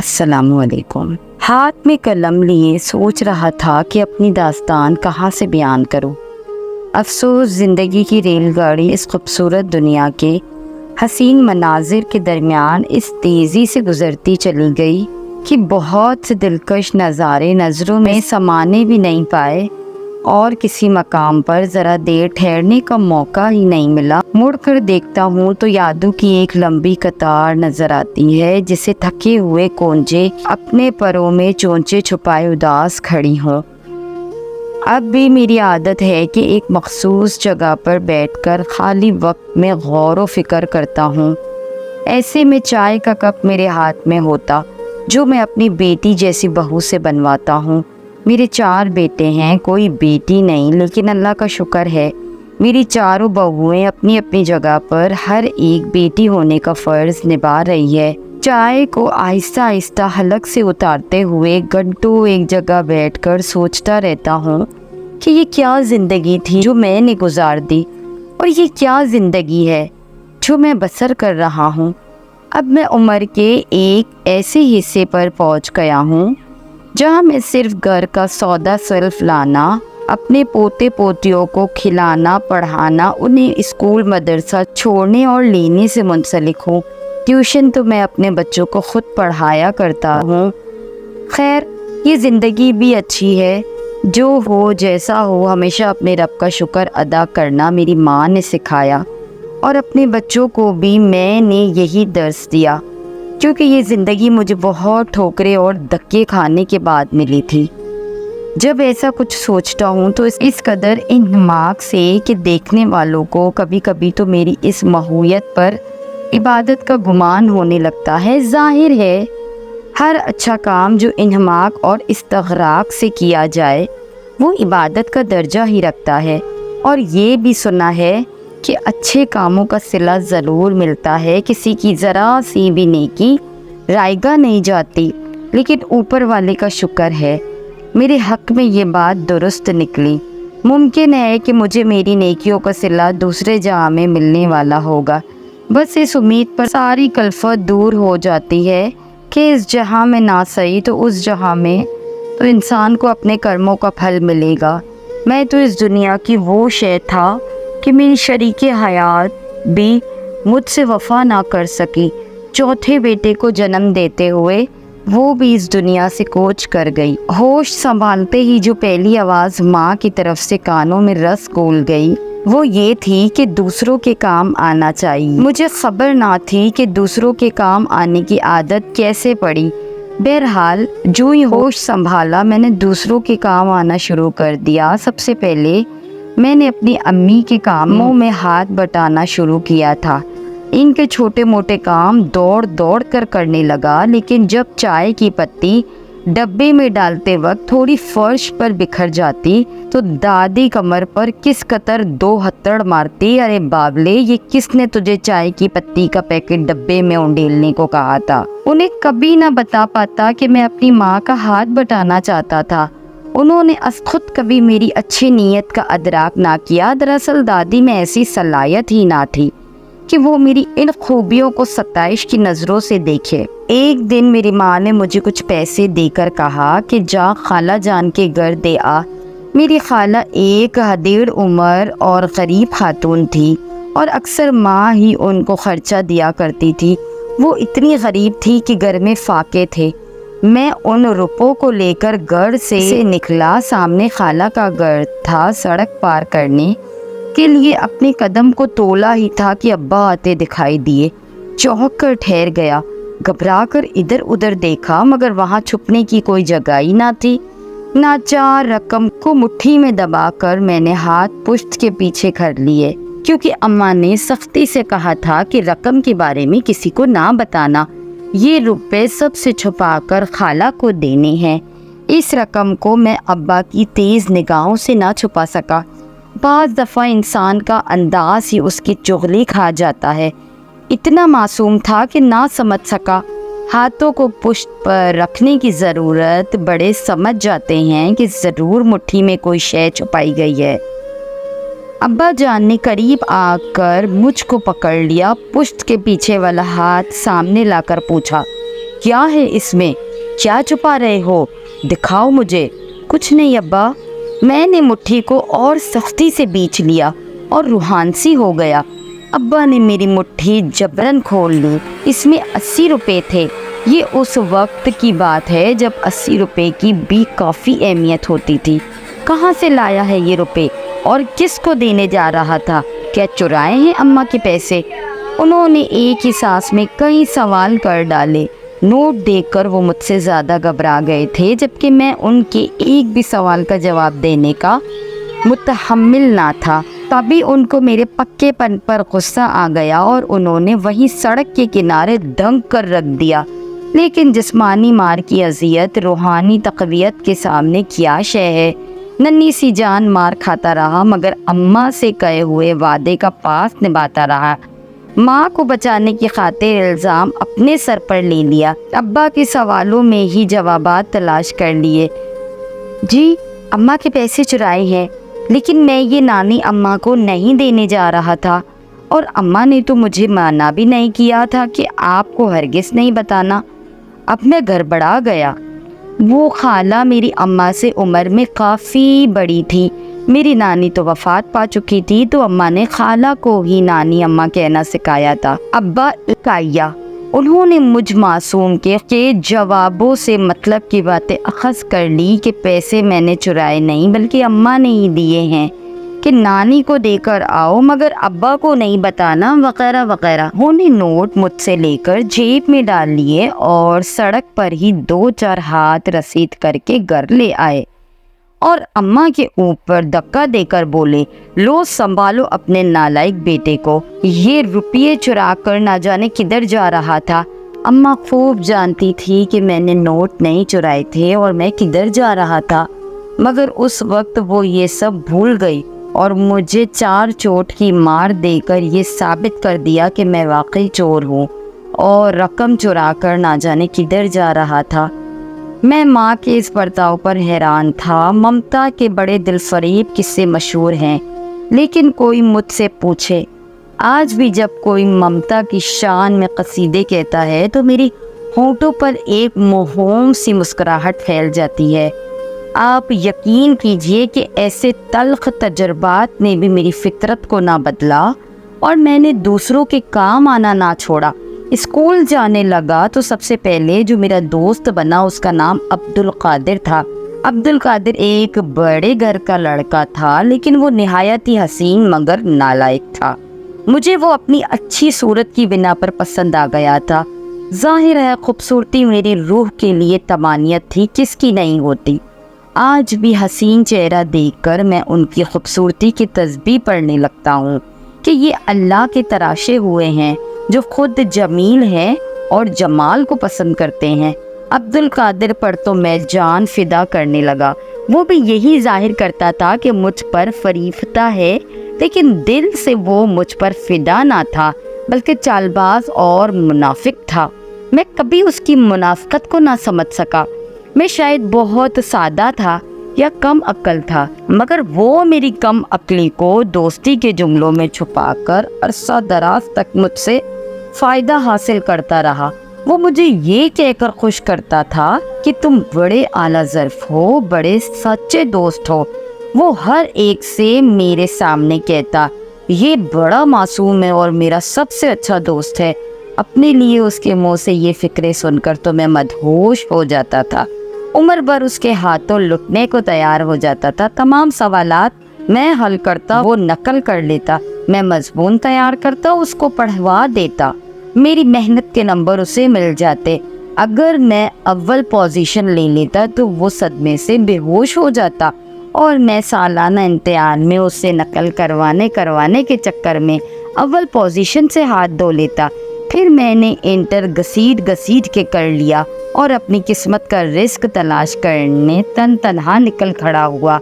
السلام علیکم۔ ہاتھ میں قلم لیے سوچ رہا تھا کہ اپنی داستان کہاں سے بیان کروں۔ افسوس زندگی کی ریل گاڑی اس خوبصورت دنیا کے حسین مناظر کے درمیان اس تیزی سے گزرتی چلی گئی کہ بہت سے دلکش نظارے نظروں میں سمانے بھی نہیں پائے اور کسی مقام پر ذرا دیر ٹھہرنے کا موقع ہی نہیں ملا۔ مڑ کر دیکھتا ہوں تو یادوں کی ایک لمبی قطار نظر آتی ہے، جسے تھکے ہوئے کونجے اپنے پروں میں چونچے چھپائے اداس کھڑی ہوں۔ اب بھی میری عادت ہے کہ ایک مخصوص جگہ پر بیٹھ کر خالی وقت میں غور و فکر کرتا ہوں۔ ایسے میں چائے کا کپ میرے ہاتھ میں ہوتا، جو میں اپنی بیٹی جیسی بہو سے بنواتا ہوں۔ میرے 4 بیٹے ہیں، کوئی بیٹی نہیں، لیکن اللہ کا شکر ہے میری چاروں بہویں اپنی اپنی جگہ پر ہر ایک بیٹی ہونے کا فرض نبھا رہی ہے۔ چائے کو آہستہ آہستہ حلق سے اتارتے ہوئے گھنٹوں ایک جگہ بیٹھ کر سوچتا رہتا ہوں کہ یہ کیا زندگی تھی جو میں نے گزار دی، اور یہ کیا زندگی ہے جو میں بسر کر رہا ہوں۔ اب میں عمر کے ایک ایسے حصے پر پہنچ گیا ہوں جہاں میں صرف گھر کا سودا سلف لانا، اپنے پوتے پوتیوں کو کھلانا پڑھانا، انہیں اسکول مدرسہ چھوڑنے اور لینے سے منسلک ہوں۔ ٹیوشن تو میں اپنے بچوں کو خود پڑھایا کرتا ہوں۔ خیر، یہ زندگی بھی اچھی ہے، جو ہو جیسا ہو ہمیشہ اپنے رب کا شکر ادا کرنا میری ماں نے سکھایا، اور اپنے بچوں کو بھی میں نے یہی درس دیا، کیونکہ یہ زندگی مجھے بہت ٹھوکریں اور دھکے کھانے کے بعد ملی تھی۔ جب ایسا کچھ سوچتا ہوں تو اس قدر انہماک سے کہ دیکھنے والوں کو کبھی کبھی تو میری اس ماہویت پر عبادت کا گمان ہونے لگتا ہے۔ ظاہر ہے ہر اچھا کام جو انہماک اور استغراق سے کیا جائے وہ عبادت کا درجہ ہی رکھتا ہے، اور یہ بھی سنا ہے کہ اچھے کاموں کا صلہ ضرور ملتا ہے، کسی کی ذرا سی بھی نیکی رائیگاں نہیں جاتی، لیکن اوپر والے کا شکر ہے میرے حق میں یہ بات درست نکلی۔ ممکن ہے کہ مجھے میری نیکیوں کا صلہ دوسرے جہاں میں ملنے والا ہوگا، بس اس امید پر ساری کلفت دور ہو جاتی ہے کہ اس جہاں میں نہ صحیح تو اس جہاں میں تو انسان کو اپنے کرموں کا پھل ملے گا۔ میں تو اس دنیا کی وہ شے تھا کہ میری شریک حیات بھی مجھ سے وفا نہ کر سکی۔ چوتھے بیٹے کو جنم دیتے ہوئے وہ بھی اس دنیا سے کوچ کر گئی۔ ہوش سنبھالتے ہی جو پہلی آواز ماں کی طرف سے کانوں میں رس گھول گئی وہ یہ تھی کہ دوسروں کے کام آنا چاہیے۔ مجھے خبر نہ تھی کہ دوسروں کے کام آنے کی عادت کیسے پڑی۔ بہرحال جو ہی ہوش سنبھالا میں نے دوسروں کے کام آنا شروع کر دیا۔ سب سے پہلے میں نے اپنی امی کے کاموں میں ہاتھ بٹانا شروع کیا تھا۔ ان کے چھوٹے موٹے کام دوڑ دوڑ کر کرنے لگا، لیکن جب چائے کی پتی ڈبے میں ڈالتے وقت تھوڑی فرش پر بکھر جاتی تو دادی کمر پر کس قطر 2 ہتھڑ مارتی، ارے بابلے یہ کس نے تجھے چائے کی پتی کا پیکٹ ڈبے میں اونڈیلنے کو کہا تھا۔ انہیں کبھی نہ بتا پاتا کہ میں اپنی ماں کا ہاتھ بٹانا چاہتا تھا۔ انہوں نے خود کبھی میری اچھی نیت کا ادراک نہ کیا۔ دراصل دادی میں ایسی صلاحیت ہی نہ تھی کہ وہ میری ان خوبیوں کو ستائش کی نظروں سے دیکھے۔ ایک دن میری ماں نے مجھے کچھ پیسے دے کر کہا کہ جا خالہ جان کے گھر دے آ۔ میری خالہ ایک حدیڑ عمر اور غریب خاتون تھی، اور اکثر ماں ہی ان کو خرچہ دیا کرتی تھی۔ وہ اتنی غریب تھی کہ گھر میں فاقے تھے۔ میں ان روپوں کو لے کر گھر سے نکلا۔ سامنے خالہ کا گھر تھا۔ سڑک پار کرنے کے لیے اپنے قدم کو تولا ہی تھا کہ ابا آتے دکھائی دیے۔ چونک کر ٹھہر گیا، گھبرا کر ادھر ادھر دیکھا، مگر وہاں چھپنے کی کوئی جگہ ہی نہ تھی۔ ناچار رقم کو مٹھی میں دبا کر میں نے ہاتھ پشت کے پیچھے کر لیے، کیونکہ اماں نے سختی سے کہا تھا کہ رقم کے بارے میں کسی کو نہ بتانا، یہ روپے سب سے چھپا کر خالہ کو دینے ہیں۔ اس رقم کو میں ابا کی تیز نگاہوں سے نہ چھپا سکا۔ بعض دفعہ انسان کا انداز ہی اس کی چغلی کھا جاتا ہے۔ اتنا معصوم تھا کہ نہ سمجھ سکا۔ ہاتھوں کو پشت پر رکھنے کی ضرورت، بڑے سمجھ جاتے ہیں کہ ضرور مٹھی میں کوئی شے چھپائی گئی ہے۔ ابا جان نے قریب آ کر مجھ کو پکڑ لیا، پشت کے پیچھے والا ہاتھ سامنے لا کر پوچھا، کیا ہے اس میں؟ کیا چھپا رہے ہو؟ دکھاؤ مجھے۔ کچھ نہیں ابا۔ میں نے مٹھی کو اور سختی سے بیچ لیا اور روحانسی ہو گیا۔ ابا نے میری مٹھی جبرن کھول لی۔ اس میں 80 روپے تھے۔ یہ اس وقت کی بات ہے جب 80 روپے کی بھی کافی اہمیت ہوتی تھی۔ کہاں سے لایا ہے یہ روپے اور کس کو دینے جا رہا تھا؟ کیا چرائے ہیں اماں کے پیسے؟ انہوں نے ایک ہی سانس میں کئی سوال کر ڈالے۔ نوٹ دیکھ کر وہ مجھ سے زیادہ گھبرا گئے تھے، جبکہ میں ان کے ایک بھی سوال کا جواب دینے کا متحمل نہ تھا۔ تبھی ان کو میرے پکے پن پر غصہ آ گیا اور انہوں نے وہیں سڑک کے کنارے دھنک کر رکھ دیا۔ لیکن جسمانی مار کی اذیت روحانی تقویت کے سامنے کیا شے ہے؟ ننھی سی جان مار کھاتا رہا مگر اماں سے کہے ہوئے وعدے کا پاس نبھاتا رہا۔ ماں کو بچانے کی خاطر الزام اپنے سر پر لے لیا۔ ابا کے سوالوں میں ہی جوابات تلاش کر لیے۔ جی، اماں کے پیسے چرائے ہیں، لیکن میں یہ نانی اماں کو نہیں دینے جا رہا تھا، اور اماں نے تو مجھے منع بھی نہیں کیا تھا کہ آپ کو ہرگز نہیں بتانا۔ اب میں گڑبڑا گیا۔ وہ خالہ میری اماں سے عمر میں کافی بڑی تھی۔ میری نانی تو وفات پا چکی تھی، تو اماں نے خالہ کو ہی نانی اماں کہنا سکھایا تھا۔ ابا اکایا۔ انہوں نے مجھ معصوم کے جوابوں سے مطلب کی باتیں اخذ کر لی کہ پیسے میں نے چرائے نہیں بلکہ اماں نے ہی دیے ہیں، کہ نانی کو دے کر آؤ مگر ابا کو نہیں بتانا، وغیرہ وغیرہ۔ انہوں نے نوٹ مجھ سے لے کر جیب میں ڈال لیے اور سڑک پر ہی 2-4 ہاتھ رسید کر کے گھر لے آئے اور اماں کے اوپر دھکا دے کر بولے، لو سنبھالو اپنے نالائق بیٹے کو، یہ روپیے چرا کر نہ جانے کدھر جا رہا تھا۔ اماں خوب جانتی تھی کہ میں نے نوٹ نہیں چرائے تھے اور میں کدھر جا رہا تھا، مگر اس وقت وہ یہ سب بھول گئی اور مجھے 4 چوٹ کی مار دے کر یہ ثابت کر دیا کہ میں واقعی چور ہوں اور رقم چرا کر نہ جانے کدھر جا رہا تھا۔ میں ماں کے اس برتاؤ پر حیران تھا۔ ممتا کے بڑے دل فریب قصے مشہور ہیں، لیکن کوئی مجھ سے پوچھے، آج بھی جب کوئی ممتا کی شان میں قصیدے کہتا ہے تو میری ہونٹوں پر ایک موہوم سی مسکراہٹ پھیل جاتی ہے۔ آپ یقین کیجئے کہ ایسے تلخ تجربات نے بھی میری فطرت کو نہ بدلا اور میں نے دوسروں کے کام آنا نہ چھوڑا۔ اسکول جانے لگا تو سب سے پہلے جو میرا دوست بنا اس کا نام عبدالقادر تھا۔ عبدالقادر ایک بڑے گھر کا لڑکا تھا، لیکن وہ نہایت ہی حسین مگر نالائق تھا۔ مجھے وہ اپنی اچھی صورت کی بنا پر پسند آ گیا تھا۔ ظاہر ہے خوبصورتی میری روح کے لیے تمانیت تھی، کس کی نہیں ہوتی۔ آج بھی حسین چہرہ دیکھ کر میں ان کی خوبصورتی کی تسبیح پڑھنے لگتا ہوں کہ یہ اللہ کے تراشے ہوئے ہیں جو خود جمیل ہیں اور جمال کو پسند کرتے ہیں۔ عبدالقادر پر تو میں جان فدا کرنے لگا۔ وہ بھی یہی ظاہر کرتا تھا کہ مجھ پر فریفتہ ہے، لیکن دل سے وہ مجھ پر فدا نہ تھا بلکہ چالباز اور منافق تھا۔ میں کبھی اس کی منافقت کو نہ سمجھ سکا۔ میں شاید بہت سادہ تھا یا کم عقل تھا، مگر وہ میری کم عقلی کو دوستی کے جملوں میں چھپا کر عرصہ دراز تک مجھ سے فائدہ حاصل کرتا رہا۔ وہ مجھے یہ کہہ کر خوش کرتا تھا کہ تم بڑے اعلیٰ ظرف ہو، بڑے سچے دوست ہو۔ وہ ہر ایک سے میرے سامنے کہتا، یہ بڑا معصوم ہے اور میرا سب سے اچھا دوست ہے۔ اپنے لیے اس کے منہ سے یہ فکریں سن کر تو میں مدہوش ہو جاتا تھا۔ عمر بھر اس کے ہاتھوں لٹنے کو تیار ہو جاتا تھا۔ تمام سوالات میں حل کرتا، وہ نقل کر لیتا۔ میں مضمون تیار کرتا، اس کو پڑھوا دیتا۔ میری محنت کے نمبر اسے مل جاتے۔ اگر میں اول پوزیشن لے لیتا تو وہ صدمے سے بے ہوش ہو جاتا اور میں سالانہ امتحان میں اس سے نقل کروانے کے چکر میں اول پوزیشن سے ہاتھ دھو لیتا۔ پھر میں نے انٹر گھسیٹ کے کر لیا اور اپنی قسمت کا رزق تلاش کرنے تنہا نکل کھڑا ہوا۔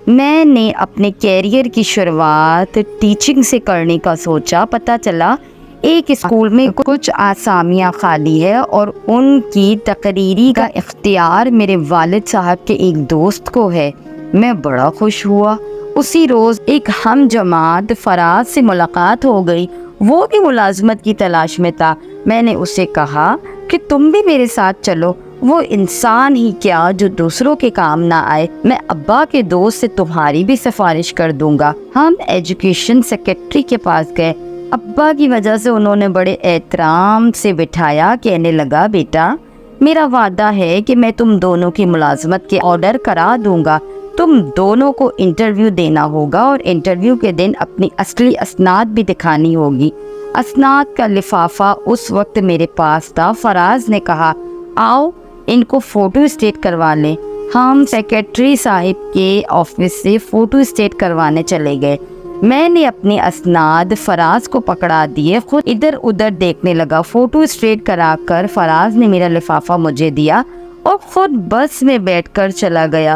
میں نے اپنے کیریئر کی شروعات ٹیچنگ سے کرنے کا سوچا۔ پتہ چلا ایک اسکول میں کچھ آسامیاں خالی ہے اور ان کی تقرری کا اختیار میرے والد صاحب کے ایک دوست کو ہے۔ میں بڑا خوش ہوا۔ اسی روز ایک ہم جماعت فراز سے ملاقات ہو گئی۔ وہ بھی ملازمت کی تلاش میں تھا۔ میں نے اسے کہا کہ تم بھی میرے ساتھ چلو، وہ انسان ہی کیا جو دوسروں کے کام نہ آئے، میں ابا کے دوست سے تمہاری بھی سفارش کر دوں گا۔ ہم ایجوکیشن سیکرٹری کے پاس گئے۔ ابا کی وجہ سے انہوں نے بڑے احترام سے بٹھایا، کہنے لگا بیٹا میرا وعدہ ہے کہ میں تم دونوں کی ملازمت کے آرڈر کرا دوں گا، تم دونوں کو انٹرویو دینا ہوگا اور انٹرویو کے دن اپنی اصلی اسناد بھی دکھانی ہوگی۔ اسناد کا لفافہ اس وقت میرے پاس تھا۔ فراز نے کہا آؤ ان کو فوٹو اسٹیٹ کروا لیں۔ ہم سیکرٹری صاحب کے آفس سے فوٹو اسٹیٹ کروانے چلے گئے۔ میں نے اپنی اسناد فراز کو پکڑا دیے، خود ادھر ادھر دیکھنے لگا۔ فوٹو اسٹیٹ کرا کر فراز نے میرا لفافہ مجھے دیا اور خود بس میں بیٹھ کر چلا گیا۔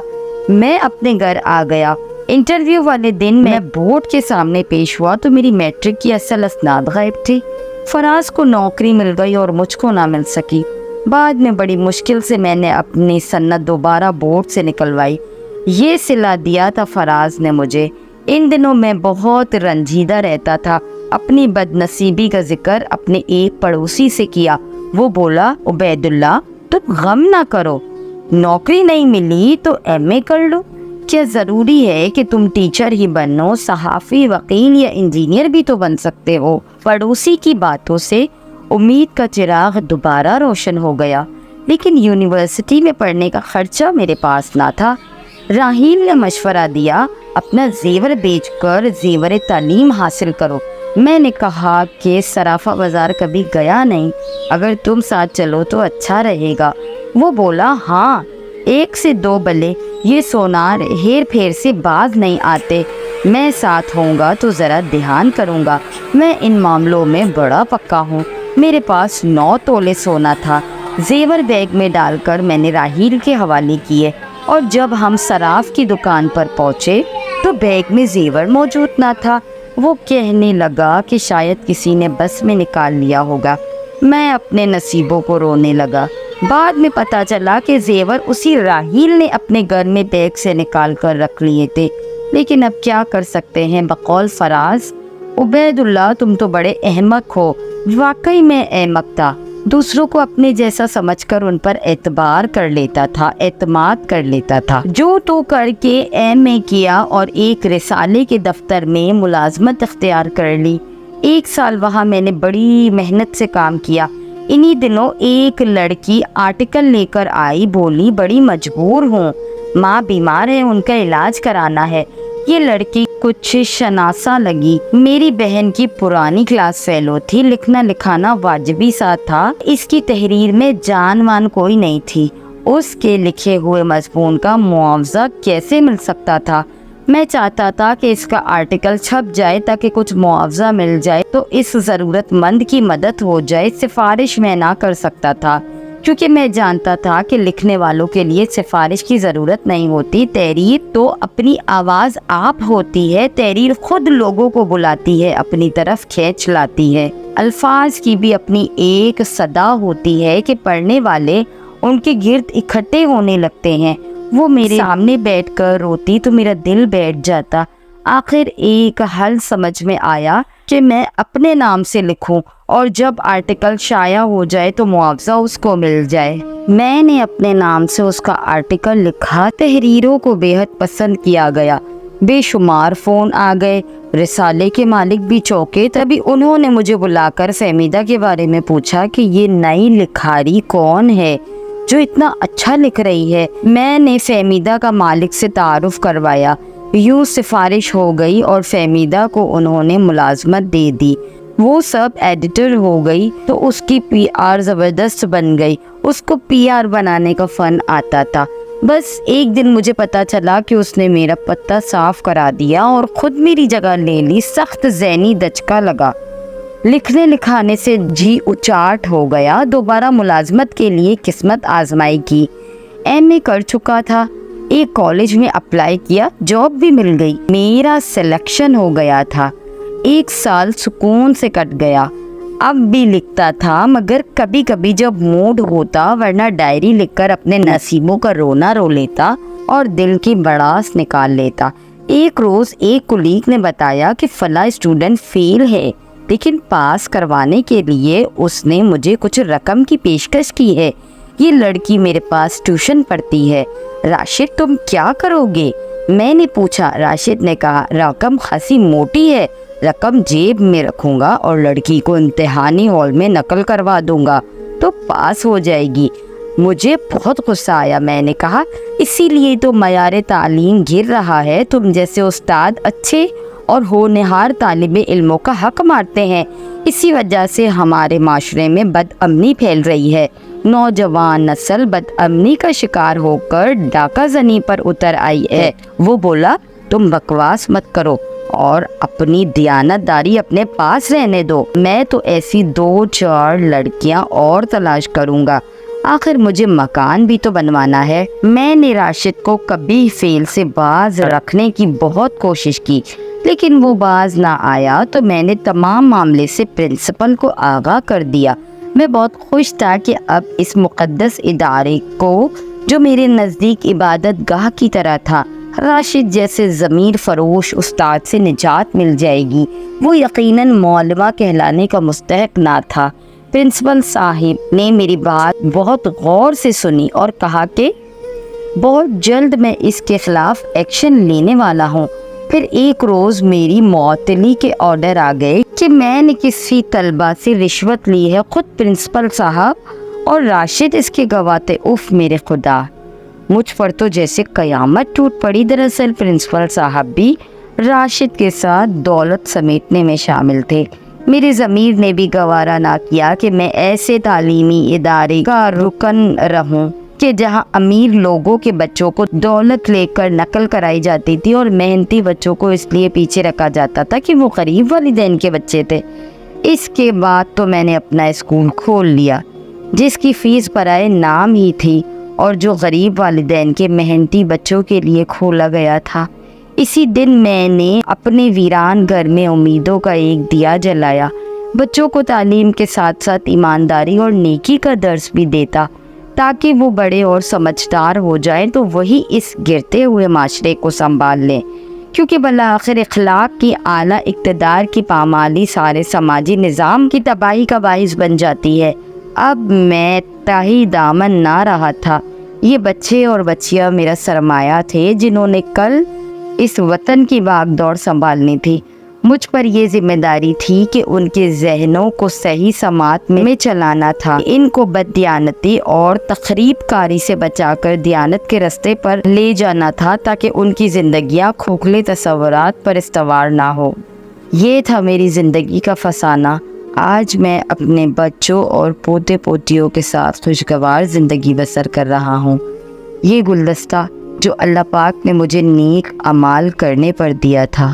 میں اپنے گھر آ گیا۔ انٹرویو والے دن میں بورڈ کے سامنے پیش ہوا تو میری میٹرک کی اصل اسناد غائب تھی۔ فراز کو نوکری مل گئی اور مجھ کو نہ مل سکی۔ بعد میں بڑی مشکل سے میں نے اپنی سند دوبارہ بورڈ سے نکلوائی۔ یہ صلہ دیا تھا فراز نے مجھے۔ ان دنوں میں بہت رنجیدہ رہتا تھا۔ اپنی بد نصیبی کا ذکر اپنے ایک پڑوسی سے کیا۔ وہ بولا عبید اللہ تم غم نہ کرو، نوکری نہیں ملی تو ایم اے کر لو، کیا ضروری ہے کہ تم ٹیچر ہی بنو، صحافی، وکیل یا انجینئر بھی تو بن سکتے ہو۔ پڑوسی کی باتوں سے امید کا چراغ دوبارہ روشن ہو گیا، لیکن یونیورسٹی میں پڑھنے کا خرچہ میرے پاس نہ تھا۔ راحیل نے مشورہ دیا اپنا زیور بیچ کر زیور تعلیم حاصل کرو۔ میں نے کہا کہ صرافہ بازار کبھی گیا نہیں، اگر تم ساتھ چلو تو اچھا رہے گا۔ وہ بولا ہاں، 1 سے 2 بلے، یہ سونار ہیر پھیر سے باز نہیں آتے، میں ساتھ ہوں گا تو ذرا دھیان کروں گا، میں ان معاملوں میں بڑا پکا ہوں۔ میرے پاس 9 تولے سونا تھا۔ زیور بیگ میں ڈال کر میں نے راحیل کے حوالے کیے، اور جب ہم صراف کی دکان پر پہنچے تو بیگ میں زیور موجود نہ تھا۔ وہ کہنے لگا کہ شاید کسی نے بس میں نکال لیا ہوگا۔ میں اپنے نصیبوں کو رونے لگا۔ بعد میں پتہ چلا کہ زیور اسی راحیل نے اپنے گھر میں بیگ سے نکال کر رکھ لیے تھے، لیکن اب کیا کر سکتے ہیں۔ بقول فراز عبید اللہ تم تو بڑے احمق ہو۔ واقعی میں احمق تھا، دوسروں کو اپنے جیسا سمجھ کر ان پر اعتبار کر لیتا تھا، اعتماد کر لیتا تھا۔ جو تو کر کے ایم اے کیا اور ایک رسالے کے دفتر میں ملازمت اختیار کر لی۔ 1 سال وہاں میں نے بڑی محنت سے کام کیا۔ انہی دنوں ایک لڑکی آرٹیکل لے کر آئی، بولی بڑی مجبور ہوں، ماں بیمار ہے، ان کا علاج کرانا ہے۔ یہ لڑکی کچھ شناسا لگی، میری بہن کی پرانی کلاس فیلو تھی، لکھنا لکھانا واجبی ساتھ تھا، اس کی تحریر میں جان وان کوئی نہیں تھی، اس کے لکھے ہوئے مضمون کا معاوضہ کیسے مل سکتا تھا؟ میں چاہتا تھا کہ اس کا آرٹیکل چھپ جائے تاکہ کچھ معاوضہ مل جائے تو اس ضرورت مند کی مدد ہو جائے۔ سفارش میں نہ کر سکتا تھا کیونکہ میں جانتا تھا کہ لکھنے والوں کے لیے سفارش کی ضرورت نہیں ہوتی، تحریر تو اپنی آواز آپ ہوتی ہے، تحریر خود لوگوں کو بلاتی ہے، اپنی طرف کھینچ لاتی ہے۔ الفاظ کی بھی اپنی ایک صدا ہوتی ہے کہ پڑھنے والے ان کے گرد اکٹھے ہونے لگتے ہیں۔ وہ میرے سامنے بیٹھ کر روتی تو میرا دل بیٹھ جاتا۔ آخر ایک حل سمجھ میں آیا کہ میں اپنے نام سے لکھوں اور جب آرٹیکل شائع ہو جائے تو معاوضہ اس کو مل جائے۔ میں نے اپنے نام سے اس کا آرٹیکل لکھا، تحریروں کو بے حد پسند کیا گیا، بے شمار فون آ گئے، رسالے کے مالک بھی چونکے۔ تبھی انہوں نے مجھے بلا کر فہمیدہ کے بارے میں پوچھا کہ یہ نئی لکھاری کون ہے جو اتنا اچھا لکھ رہی ہے۔ میں نے فہمیدہ کا مالک سے تعارف کروایا، یوں سفارش ہو گئی اور فہمیدہ کو انہوں نے ملازمت دے دی۔ وہ سب ایڈیٹر ہو گئی تو اس کی پی آر زبردست بن گئی، اس کو پی آر بنانے کا فن آتا تھا۔ بس ایک دن مجھے پتا چلا کہ اس نے میرا پتہ صاف کرا دیا اور خود میری جگہ لے لی۔ سخت ذہنی دھچکا لگا، لکھنے لکھانے سے جی اچاٹ ہو گیا۔ دوبارہ ملازمت کے لیے قسمت آزمائی کی، ایم اے کر چکا تھا، ایک کالج میں اپلائی کیا، جاب بھی مل گئی، میرا سلیکشن ہو گیا تھا۔ 1 سال سکون سے کٹ گیا۔ اب بھی لکھتا تھا مگر کبھی کبھی جب موڈ ہوتا، ورنہ ڈائری لکھ کر اپنے نصیبوں کا رونا رو لیتا اور دل کی بڑاس نکال لیتا۔ ایک روز ایک کولیگ نے بتایا کہ فلاں اسٹوڈنٹ فیل ہے، لیکن پاس کروانے کے لیے اس نے مجھے کچھ رقم کی پیشکش کی ہے۔ یہ لڑکی میرے پاس ٹیوشن پڑھتی ہے۔ راشد تم کیا کرو گے؟ میں نے پوچھا۔ راشد نے کہا رقم خاصی موٹی ہے، رقم جیب میں رکھوں گا اور لڑکی کو امتحانی ہال میں نقل کروا دوں گا تو پاس ہو جائے گی۔ مجھے بہت غصہ آیا۔ میں نے کہا اسی لیے تو معیار تعلیم گر رہا ہے، تم جیسے استاد اچھے اور ہونہار طالب علموں کا حق مارتے ہیں، اسی وجہ سے ہمارے معاشرے میں بد امنی پھیل رہی ہے۔ نوجوان نسل بد امنی کا شکار ہو کر ڈاکہ زنی پر اتر آئی ہے۔ وہ بولا تم بکواس مت کرو اور اپنی دیانت داری اپنے پاس رہنے دو، میں تو ایسی 2-4 لڑکیاں اور تلاش کروں گا، آخر مجھے مکان بھی تو بنوانا ہے۔ میں نے راشد کو کبھی فیل سے باز رکھنے کی بہت کوشش کی لیکن وہ باز نہ آیا تو میں نے تمام معاملے سے پرنسپل کو آگاہ کر دیا۔ میں بہت خوش تھا کہ اب اس مقدس ادارے کو جو میرے نزدیک عبادت گاہ کی طرح تھا، راشد جیسے ضمیر فروش استاد سے نجات مل جائے گی۔ وہ یقیناً معلمہ کہلانے کا مستحق نہ تھا۔ پرنسپل صاحب نے میری بات بہت غور سے سنی اور کہا کہ بہت جلد میں اس کے خلاف ایکشن لینے والا ہوں۔ پھر ایک روز میری معطلی کے آرڈر آ گئے کہ میں نے کسی طلبہ سے رشوت لی ہے، خود پرنسپل صاحب اور راشد اس کے گواہ تھے۔ اف میرے خدا، مجھ پر تو جیسے قیامت ٹوٹ پڑی۔ دراصل پرنسپل صاحب بھی راشد کے ساتھ دولت سمیٹنے میں شامل تھے۔ میرے ضمیر نے بھی گوارا نہ کیا کہ میں ایسے تعلیمی ادارے کا رکن رہوں کہ جہاں امیر لوگوں کے بچوں کو دولت لے کر نقل کرائی جاتی تھی اور محنتی بچوں کو اس لیے پیچھے رکھا جاتا تھا کہ وہ غریب والدین کے بچے تھے۔ اس کے بعد تو میں نے اپنا اسکول کھول لیا جس کی فیس برائے نام ہی تھی اور جو غریب والدین کے محنتی بچوں کے لیے کھولا گیا تھا۔ اسی دن میں نے اپنے ویران گھر میں امیدوں کا ایک دیا جلایا، بچوں کو تعلیم کے ساتھ ساتھ ایمانداری اور نیکی کا درس بھی دیتا تاکہ وہ بڑے اور سمجھدار ہو جائیں تو وہی اس گرتے ہوئے معاشرے کو سنبھال لیں، کیونکہ بالآخر اخلاق کی اعلیٰ اقتدار کی پامالی سارے سماجی نظام کی تباہی کا باعث بن جاتی ہے۔ اب میں تاہی دامن نہ رہا تھا۔ یہ بچے اور بچیاں میرا سرمایہ تھے جنہوں نے کل اس وطن کی باغ دوڑ سنبھالنی تھی۔ مجھ پر یہ ذمہ داری تھی کہ ان کے ذہنوں کو صحیح سماعت میں چلانا تھا، ان کو بددیانتی اور تخریب کاری سے بچا کر دیانت کے رستے پر لے جانا تھا تاکہ ان کی زندگیاں کھوکھلے تصورات پر استوار نہ ہو۔ یہ تھا میری زندگی کا فسانہ۔ آج میں اپنے بچوں اور پوتے پوتیوں کے ساتھ خوشگوار زندگی بسر کر رہا ہوں۔ یہ گلدستہ جو اللہ پاک نے مجھے نیک اعمال کرنے پر دیا تھا